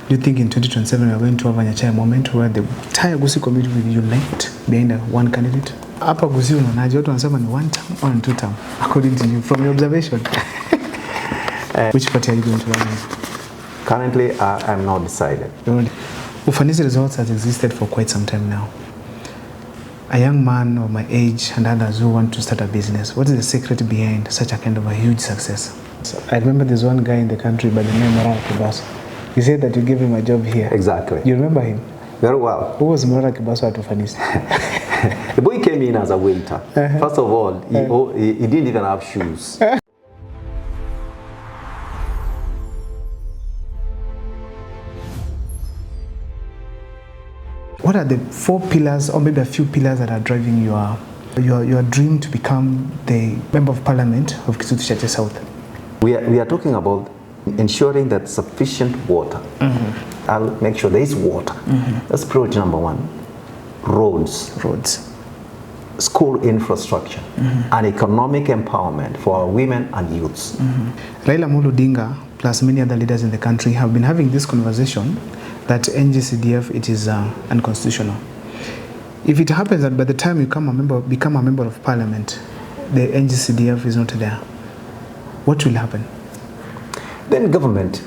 Do you think in 2027 we are going to have a Nyachae moment where the entire Gusii community will unite behind one candidate? Hapa Gusii unaonaje? Watu wanasema ni 1 term or 2 term, according to you, from your observation. Which party are you going to run with? Currently, I'm not decided. Ufanisi Results has existed for quite some time now. A young man of my age and others who want to start a business, what is the secret behind such a kind of a huge success? So I remember there's one guy in the country by the name of Kibaso. He said that you gave him a job here. Exactly. You remember him? Very well. Who was Murara Kibaso at Ufanisi? The boy came in as a waiter. First of all, he didn't even have shoes. What are the 4 pillars, or maybe a few pillars, that are driving your dream to become the Member of Parliament of Kitutu Chache South? We are talking about ensuring that sufficient water. I'll make sure there is water. That's priority number 1. Roads, school infrastructure, and economic empowerment for our women and youths. Raila Amolo Odinga plus many other leaders in the country have been having this conversation that NGCDF, it is unconstitutional. If it happens that by the time you become a member of Parliament, the NGCDF is not there, what will happen? Then government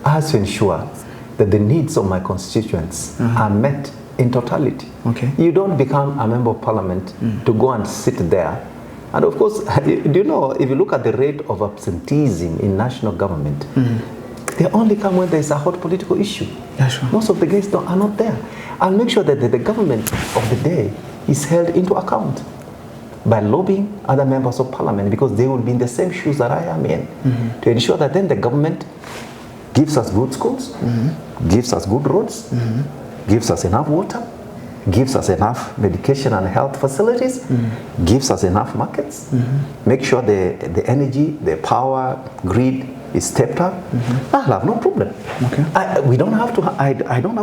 has to ensure that the needs of my constituents are met in totality. Okay. You don't become a member of Parliament to go and sit there. And of course, do you know, if you look at the rate of absenteeism in national government, they only come when there's a hot political issue. Yeah, sure. Most of the guests are not there. I'll make sure that the government of the day is held into account by lobbying other members of Parliament, because they will be in the same shoes that I am in, to ensure that then the government gives us good schools, gives us good roads, gives us enough water, gives us enough medication and health facilities, gives us enough markets, make sure the energy, the power grid is stepped up. I'll have no problem. Okay. I don't have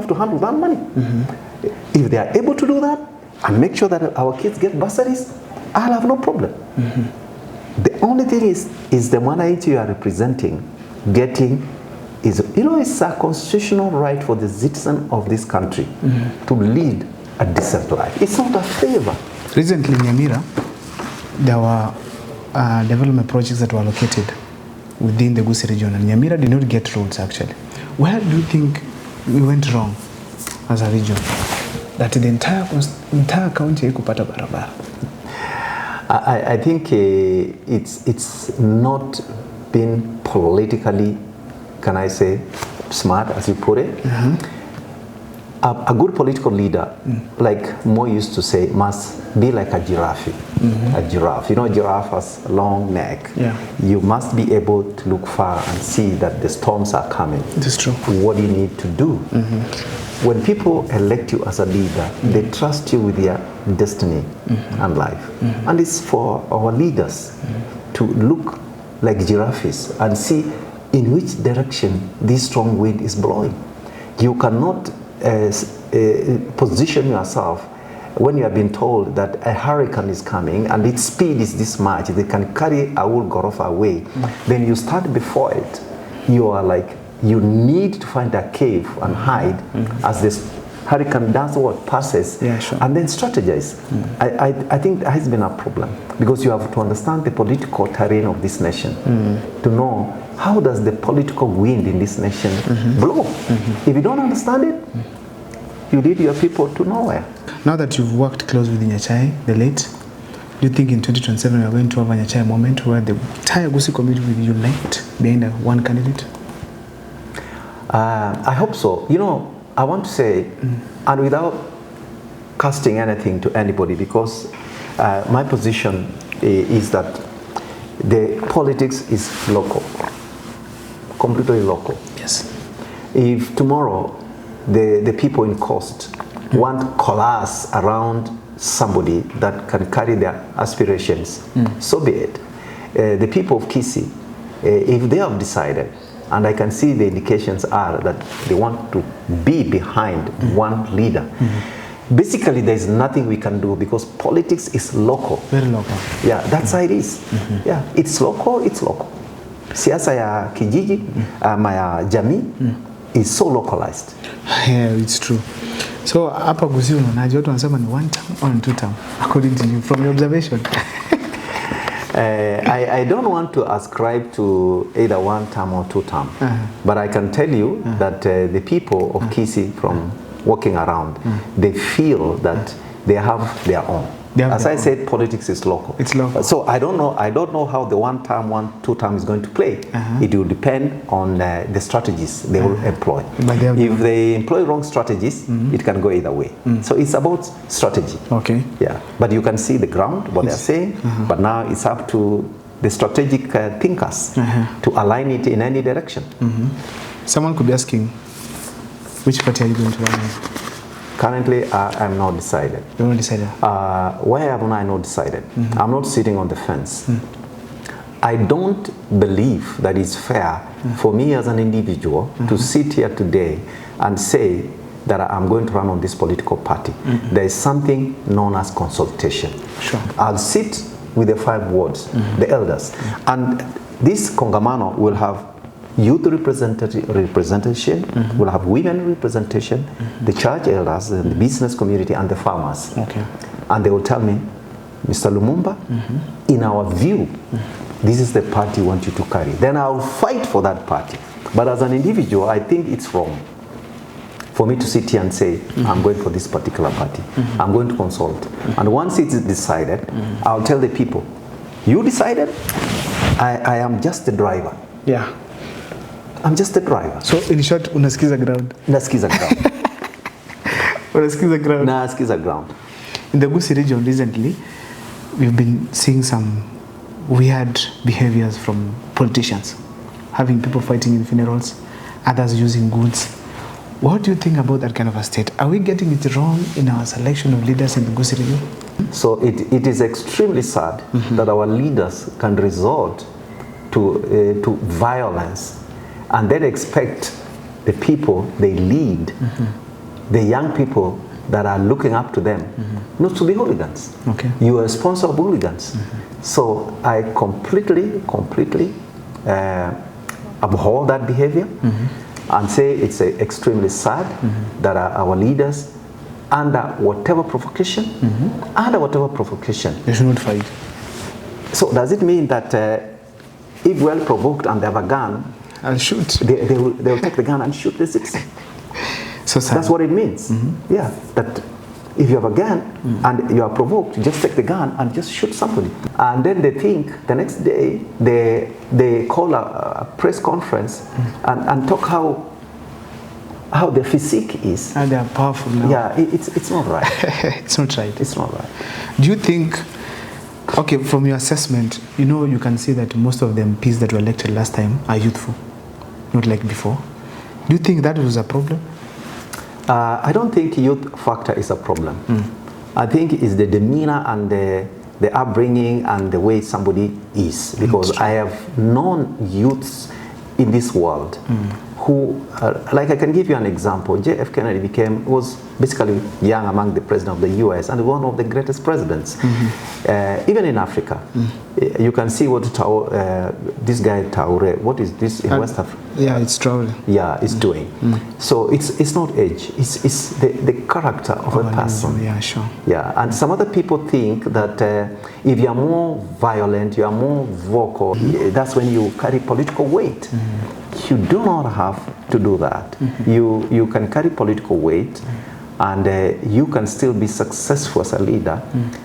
to handle that money. If they are able to do that and make sure that our kids get bursaries, I'll have no problem. The only thing is the minority you are representing getting is, it's a constitutional right for the citizen of this country to lead a decent life. It's not a favor. Recently in Nyamira, there were development projects that were located within the Gusii region, and Nyamira did not get roads actually. Where do you think we went wrong as a region, that the entire county haikupata barabara? I think it's not been politically, can I say, smart, as you put it. A good political leader, like Mo used to say, must be like a giraffe. A giraffe. A giraffe has a long neck. Yeah. You must be able to look far and see that the storms are coming. It is true. What do you need to do? When people elect you as a leader, they trust you with their destiny and life. And it's for our leaders to look like giraffes and see in which direction this strong wind is blowing. You cannot position yourself when you have been told that a hurricane is coming and its speed is this much, they can carry a whole gorofa away. Then you start before it. You are like, you need to find a cave and hide as this hurricane does what passes, and then strategize. I think that has been a problem, because you have to understand the political terrain of this nation to know how does the political wind in this nation blow. If you don't understand it, you lead your people to nowhere. Now that you've worked close with Nyachae, the late, do you think in 2027 we are going to have a Nyachae moment where the entire Gusii community will unite behind one candidate? I hope so. I want to say, and without casting anything to anybody, because my position is that the politics is local, completely local. Yes. If tomorrow the people in Coast want to coalesce around somebody that can carry their aspirations, so be it. The people of Kisii, if they have decided, and I can see the indications are that they want to be behind one leader. Basically, there's nothing we can do, because politics is local. Very local. Yeah, that's how it is. Yeah, it's local, it's local. Siasa ya kijiji, ama ya jamii, is so localized. Yeah, it's true. So hapa Gusii unaonaje, watu wanasema ni 1 term or 2 term according to you from your observation? I don't want to ascribe to either 1 term or 2 term, but I can tell you that the people of Kisii, from walking around, they feel that they have their own. As I said, politics is local. It's local. So I don't know how the 1 term, 2 term is going to play. It will depend on the strategies they will employ. If they employ wrong strategies, it can go either way. So it's about strategy. Okay. Yeah. But you can see the ground, what they're saying, but now it's up to the strategic thinkers to align it in any direction. Someone could be asking, which party are you going to run with? Currently, I'm not decided. You're not decided? Why haven't I not decided? I'm not sitting on the fence. I don't believe that it's fair for me as an individual to sit here today and say that I'm going to run on this political party. There is something known as consultation. Sure. I'll sit with the 5 wards, the elders, and this Kongamano will have youth representation, we'll have women representation, the church elders, the business community, and the farmers. Okay. And they will tell me, Mr. Lumumba, in our view, this is the party we want you to carry. Then I'll fight for that party. But as an individual, I think it's wrong for me to sit here and say, I'm going for this particular party. I'm going to consult. And once it is decided, I'll tell the people, you decided? I am just the driver. Yeah. I'm just a driver. So in short, unasikiza ground. Nasikiza ground. Unasikiza ground. Nasikiza ground. In the Gusii region recently, we've been seeing some weird behaviors from politicians, having people fighting in funerals, others using goods. What do you think about that kind of a state? Are we getting it wrong in our selection of leaders in the Gusii region? So it is extremely sad that our leaders can resort to violence and then expect the people they lead, the young people that are looking up to them, not to be hooligans. Okay. You are a sponsor of hooligans. So I completely abhor that behavior and say it's extremely sad that our leaders, under whatever provocation, They should not fight. So does it mean that if well provoked and they have a gun, I'll shoot. they will take the gun and shoot the citizen? So sad. That's what it means. Yeah, that if you have a gun and you are provoked, you just take the gun and just shoot somebody. And then they think the next day they call a press conference and talk how their physique is. And they are powerful now. Yeah, it's not right. It's not right. It's not right. Do you think, okay, from your assessment, you can see that most of the MPs that were elected last time are youthful, not like before. Do you think that was a problem? I don't think youth factor is a problem. I think it's the demeanor and the upbringing and the way somebody is. Because I have known youths in this world who, like I can give you an example. JF Kennedy was basically young among the president of the US and one of the greatest presidents. Even in Africa, you can see what this guy Traore, what is this in West Africa? Yeah, it's Traore. Yeah, is doing. So it's not age, it's the character of a person. Yeah, sure. Yeah, and some other people think that if you are more violent, you are more vocal, that's when you carry political weight. You do not have to do that. You can carry political weight and you can still be successful as a leader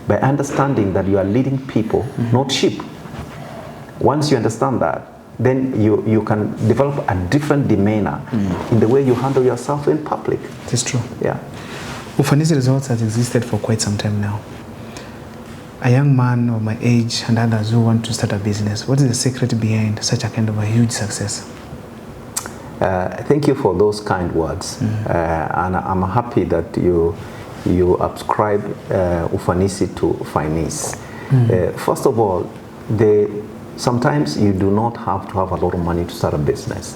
by understanding that you are leading people, not sheep. Once you understand that, then you can develop a different demeanor in the way you handle yourself in public. It's true. Yeah. Ufanisi Results has existed for quite some time now. A young man of my age and others who want to start a business, what is the secret behind such a kind of a huge success? Thank you for those kind words, and I'm happy that you ascribe ufanisi to finance. First of all, sometimes you do not have to have a lot of money to start a business,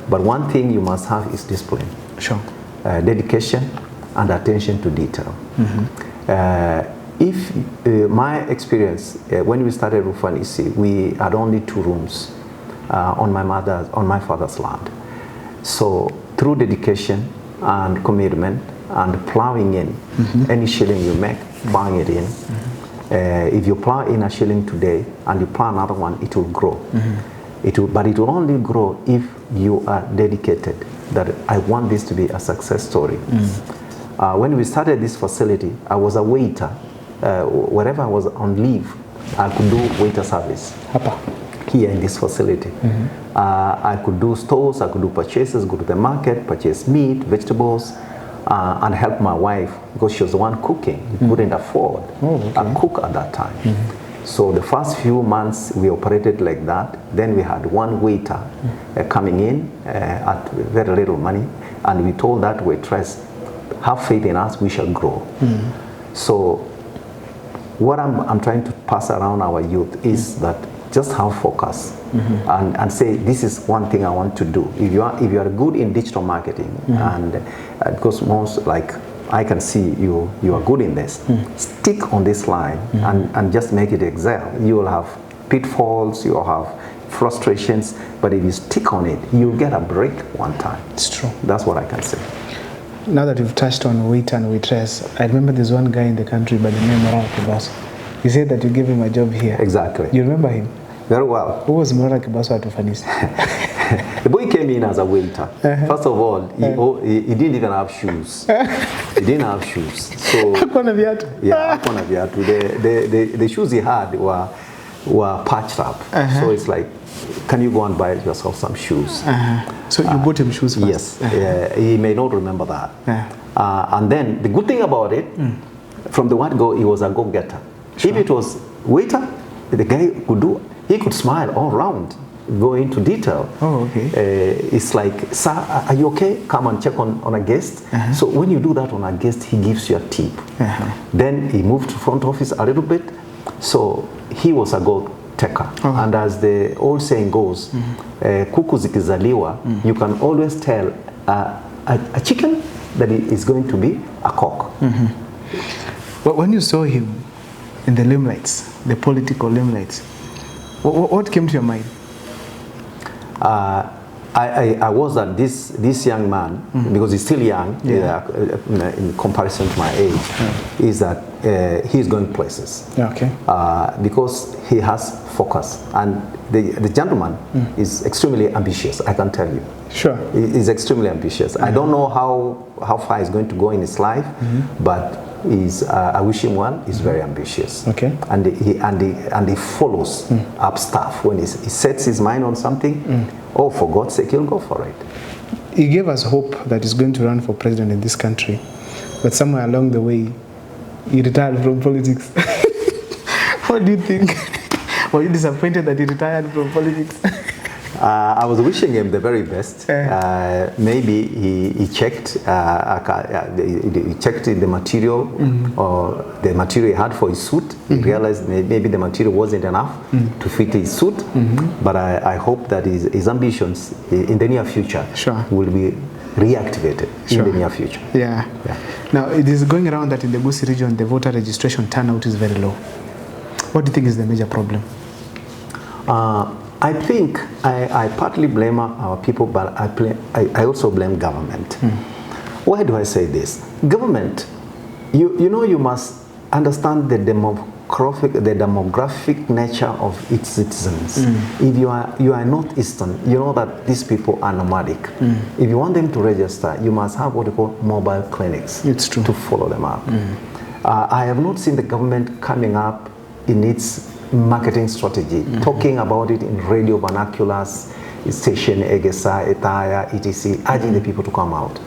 but one thing you must have is discipline, Sure. Dedication, and attention to detail. If my experience when we started Ufanisi, we had only 2 rooms on my father's land. So through dedication and commitment and plowing in any shilling you make, plowing it in. If you plow in a shilling today and you plow another one, it will grow. But it will only grow if you are dedicated, that I want this to be a success story. When we started this facility, I was a waiter. Wherever I was on leave, I could do waiter service here in this facility. I could do stores, I could do purchases, go to the market, purchase meat, vegetables, and help my wife because she was the one cooking. We couldn't afford a cook at that time. So the first few months we operated like that. Then we had one waiter coming in at very little money, and we told that waitress, have faith in us, we shall grow. So what I'm trying to pass around our youth is that just have focus and say, this is one thing I want to do. If you are good in digital marketing, and because most, like, I can see you are good in this, stick on this line and just make it excel. You will have pitfalls, you will have frustrations, but if you stick on it, you'll get a break one time. It's true. That's what I can say. Now that you've touched on waiter and waitress, I remember there's one guy in the country by the name of Kibaso. He said that you gave him a job here. Exactly. You remember him? Very well. Who was Mora Kibaso at Ufanisi? The boy came in as a waiter. First of all, he didn't even have shoes. He didn't have shoes. So the shoes he had were patched up. So it's like, can you go and buy yourself some shoes? So you bought him shoes first? Yes. He may not remember that. And then the good thing about it, from the word go, he was a go-getter. Sure. If it was waiter, the guy he could smile all around, go into detail. It's like, sir, are you okay? Come and check on a guest. So when you do that on a guest, he gives you a tip. Then he moved to front office a little bit. So he was a go-taker. And as the old saying goes, kuku zikizaliwa, you can always tell a chicken that it is going to be a cock. When you saw him in the limelights, the political limelights, what came to your mind? I was that this young man, because he's still young, in comparison to my age, is that he's going places. Because he has focus, and the gentleman is extremely ambitious, I can tell you. Sure. He's extremely ambitious. I don't know how far he's going to go in his life, but I wish him well. He's very ambitious. And he follows up stuff. When he sets his mind on something, oh, for God's sake, he'll go for it. He gave us hope that he's going to run for president in this country, but somewhere along the way, he retired from politics. What do you think? Were you disappointed that he retired from politics? I was wishing him the very best. Maybe he checked the material or the material he had for his suit. He realized maybe the material wasn't enough to fit his suit. But I hope that his ambitions in the near future will be reactivated in the near future. Now, it is going around that in the Gusii region, the voter registration turnout is very low. What do you think is the major problem? I think I partly blame our people, but I also blame government. Why do I say this? Government, you must understand the demographic nature of its citizens. If you are Northeastern, you know that these people are nomadic. If you want them to register, you must have what we call mobile clinics to follow them up. I have not seen the government coming up in its marketing strategy, talking about it in radio vernaculars, station, Egesa, Etaya, etc., urging the people to come out.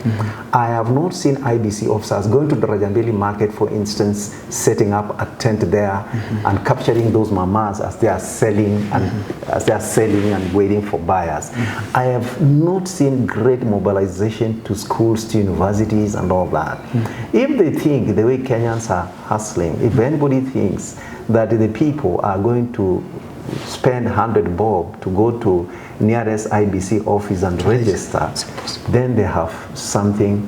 I have not seen IBC officers going to the Rajambili market, for instance, setting up a tent there and capturing those mamas as they are selling and waiting for buyers. I have not seen great mobilization to schools, to universities, and all that. If they think the way Kenyans are hustling, if anybody thinks that the people are going to spend 100 bob to go to nearest IBC office and register, then they have something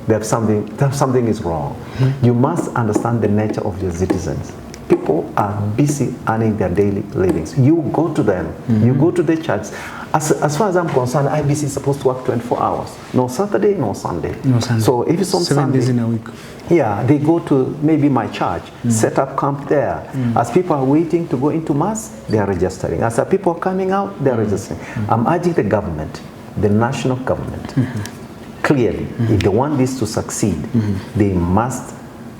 is wrong. You must understand the nature of your citizens. people are busy earning their daily livings. You go to them, you go to the church. As far as I'm concerned, IBC is supposed to work 24 hours. No Saturday, no Sunday. No Sunday. So if it's on 7 days Sunday, in a week. yeah, they go to maybe my church, set up camp there. As people are waiting to go into mass, they are registering. As people are coming out, they are registering. I'm urging the government, the national government, clearly, if they want this to succeed, they must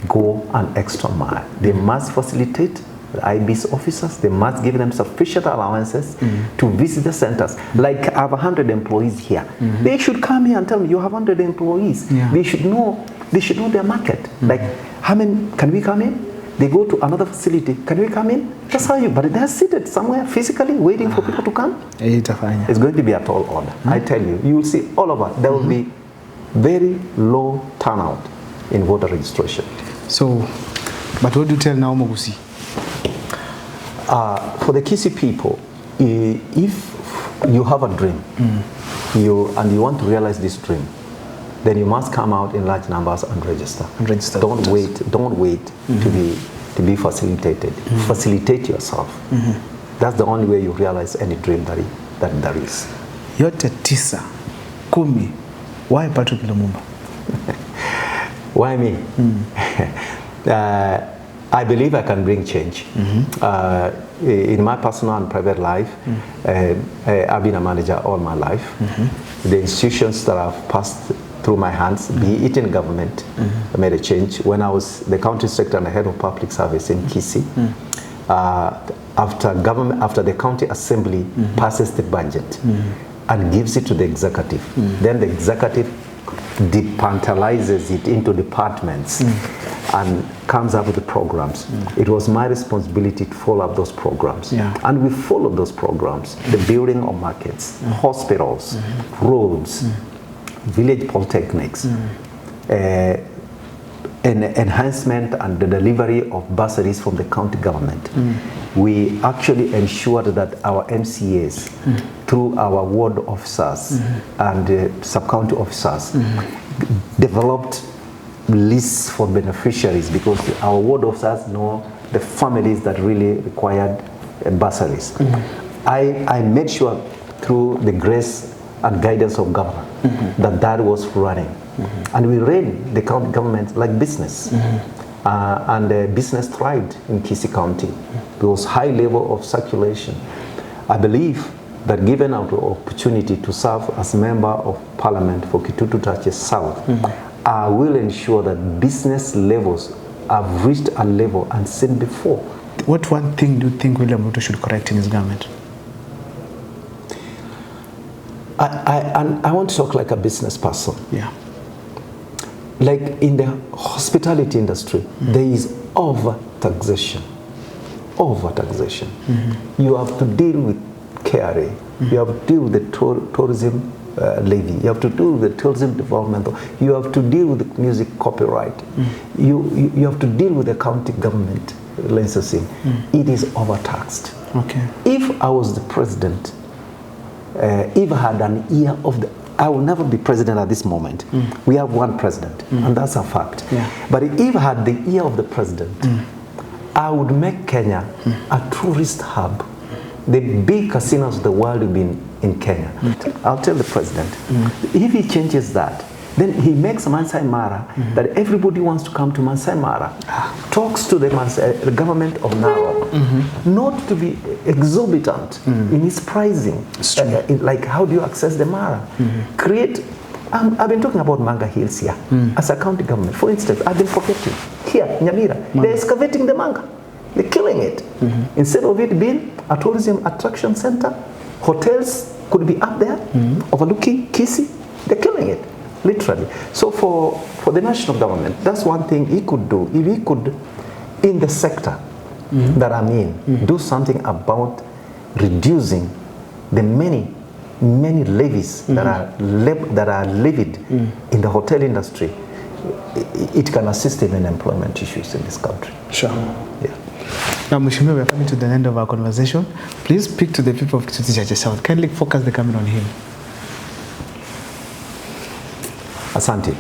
go an extra mile. They must facilitate the IBC officers. They must give them sufficient allowances to visit the centers. Like I have 100 employees here. They should come here and tell me, you have 100 employees. Yeah. They should know their market. Like, how many, can we come in? They go to another facility. Can we come in? That's how you, but they're seated somewhere physically waiting for people to come. It's going to be a tall order. I tell you, you will see all over. There will be very low turnout in voter registration. So, but what do you tell now Mogusi? For the Kisii people, if you have a dream, and you want to realize this dream, then you must come out in large numbers and register. Don't wait to be facilitated. Facilitate yourself. That's the only way you realize any dream that there is. Yote 9, 10. Why Patric Lumumba? Why me? I believe I can bring change. In my personal and private life, I've been a manager all my life. The institutions that have passed through my hands, be it in government, I made a change. When I was the county secretary and the head of public service in Kisii, after the county assembly passes the budget and gives it to the executive, then the executive departmentalizes it into departments and comes up with the programs. It was my responsibility to follow up those programs. And we followed those programs. The building of markets, hospitals, roads, village polytechnics, enhancement and the delivery of bursaries from the county government. We actually ensured that our MCAs, through our ward officers and sub-county officers, developed lists for beneficiaries, because our ward officers know the families that really required bursaries. I made sure through the grace and guidance of governor that was running. And we ran the county government like business. And business thrived in Kisii County. There was high level of circulation. I believe that given our opportunity to serve as member of parliament for Kitutu Chache South, I will ensure that business levels have reached a level unseen before. What one thing do you think William Ruto should correct in his government? I want to talk like a business person. Yeah. Like in the hospitality industry, there is over-taxation. Over-taxation. You have to deal with KRA. You have to deal with the tourism levy. You have to deal with the tourism development. You have to deal with the music copyright. You have to deal with the county government licensing. It is overtaxed. Okay. If I was the president, if I had an ear of the, I will never be president at this moment. We have one president, and that's a fact. But if I had the ear of the president, I would make Kenya a tourist hub. The big casinos of the world have been in Kenya. I'll tell the president, if he changes that, then he makes Masai Mara that everybody wants to come to Masai Mara. Talks to the government of Narok, not to be exorbitant in its pricing. Like, how do you access the Mara? Create. I've been talking about Manga Hills here as a county government. For instance, I've been forgetting here, Nyamira, they're excavating the Manga. They're killing it. Instead of it being a tourism attraction center, hotels could be up there overlooking Kisii. They're killing it, literally. So for the national government, that's one thing he could do. If he could, in the sector that I'm in, do something about reducing the many levies that are levied in the hotel industry, it can assist in employment issues in this country. Sure. Yeah. Now, Mheshimiwa, we are coming to the end of our conversation. Please speak to the people of Kitutu Chache South. Kindly focus the camera on him. Asante.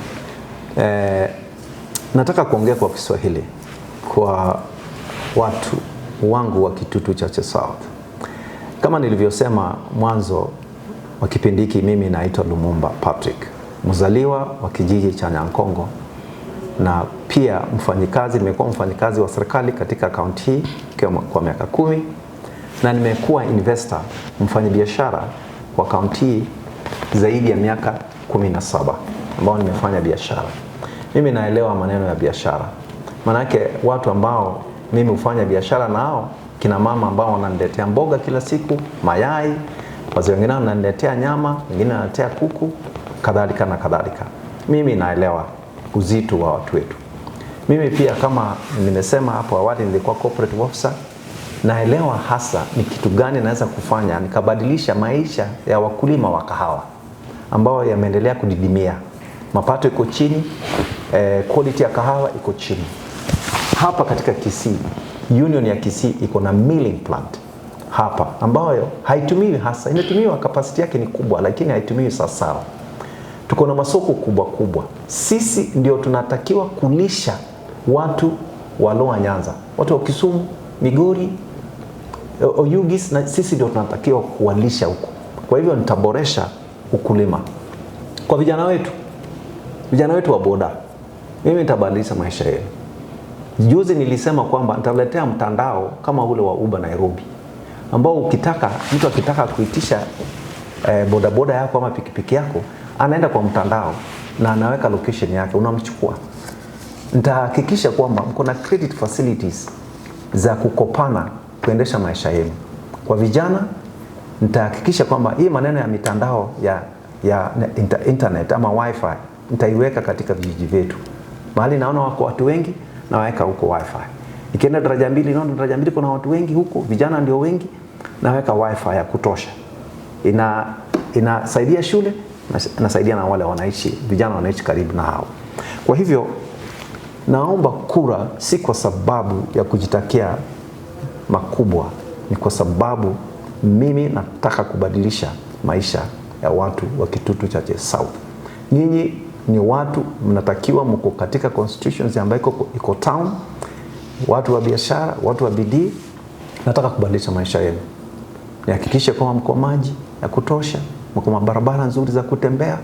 Nataka kuongea kwa Kiswahili kwa watu wangu wa Kitutu Chache South. Kama nilivyosema mwanzo wa kipindi hiki, mimi naitwa Lumumba Patric, mzaliwa wa kijiji cha Nyankongo na pia mfanyikazi. Nimekuwa mfanyikazi wa serikali katika kaunti hii kwa miaka 10 na nimekuwa investor, mfanyabiashara wa kaunti hii zaidi ya miaka 17 ambao nimefanya biashara. Mimi naelewa maneno ya biashara. Manake watu ambao mimi hufanya biashara nao, kina mama ambao wananiletea mboga kila siku, mayai, wazee wengine wananiletea nyama, wengine wananiletea kuku, kadhalika na kadhalika. Mimi naelewa uzito wa watu wetu. Mimi pia kama nimesema hapo awali, nilikuwa corporate officer, naelewa hasa ni kitu gani naweza kufanya nikabadilisha maisha ya wakulima wa kahawa ambao yameendelea kudidimia. Mapato iko chini, quality ya kahawa iko chini. Hapa katika Kisii, Union ya Kisii iko na milling plant hapa ambayo haitumiwi hasa, inatumiwa capacity yake ni kubwa lakini haitumiwi sasa. Tuko na masoko kubwa kubwa. Sisi ndio tunatakiwa kulisha watu wa Lower Nyanza, watu wa Kisumu, Migori, Oyugis, na sisi ndio tunatakiwa kuwalisha huko. Kwa hivyo nitaboresha ukulima kwa vijana wetu wa boda. Mimi nitabadilisha maisha yao. Juzi nilisema kwamba nitaletea mtandao kama ule wa Uber Nairobi, ambao mtu akitaka kuitisha bodaboda yako ama pikipiki yako, anaenda kwa mtandao na anaweka location yake, unamchukua. Nitahakikisha kwamba mko na credit facilities za kukopana kuendesha maisha yenu. Kwa vijana nitahakikisha kwamba hii maneno ya mitandao ya internet ama wifi nitaiweka katika vijiji vyetu. Mahali naona wako watu wengi, naweka huko wifi. Ikienda daraja 2, naona daraja 2 kuna watu wengi huko, vijana ndio wengi, naweka wifi ya kutosha. Inasaidia shule, inasaidia na wale vijana wanaishi karibu na hao. Kwa hivyo naomba kura si kwa sababu ya kujitakia makubwa, ni kwa sababu mimi nataka kubadilisha maisha ya watu wa Kitutu Chache South. Ninyi ni watu mnatakiwa mko katika constituency ambayo iko town, watu wa biashara, watu wa bidii. Nataka kubadilisha maisha yenu. Nihakikishe kwamba mko maji ya kutosha, mko barabara nzuri za kutembea.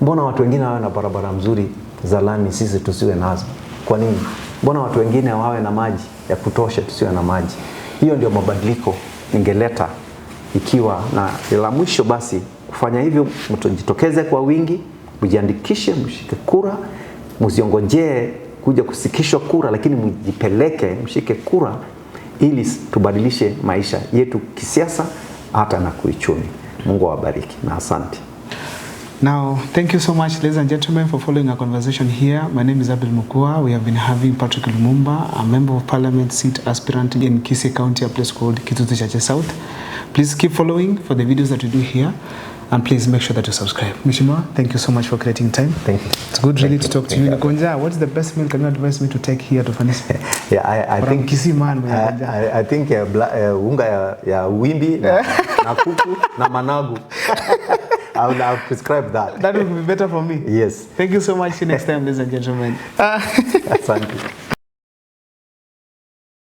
Mbona watu wengine wawe na barabara nzuri za lami, sisi tusiwe nazo? Kwa nini? Mbona watu wengine wawe na maji ya kutosha, tusiwe na maji? Hiyo ndio mabadiliko ningeleta. Ikiwa na la mwisho basi kufanya hivyo, mtojitokeze kwa wingi, mjiandikishe, mshike kura, msiongojee kuja kusikishwa kura, lakini mjipeleke, mshike kura ili tubadilishe maisha yetu kisiasa hata na kiuchumi. Mungu awabariki na asante. Now, thank you so much, ladies and gentlemen, for following our conversation here. My name is Abel Mukua. We have been having Patric Lumumba, a member of parliament seat aspirant in Kisii County, a place called Kitutu Chache South. Please keep following for the videos that we do here, and please make sure that you subscribe. Mishima, thank you so much for creating time. Thank you. It's good really to talk to you. Konja, what's the best meal can you advise me to take here to finish? Yeah, I think Kisii man. I think unga ya wimbi na kuku na managu. I'll prescribe that. That would be better for me. Yes. Thank you so much. See you next time, ladies and gentlemen. Thank you.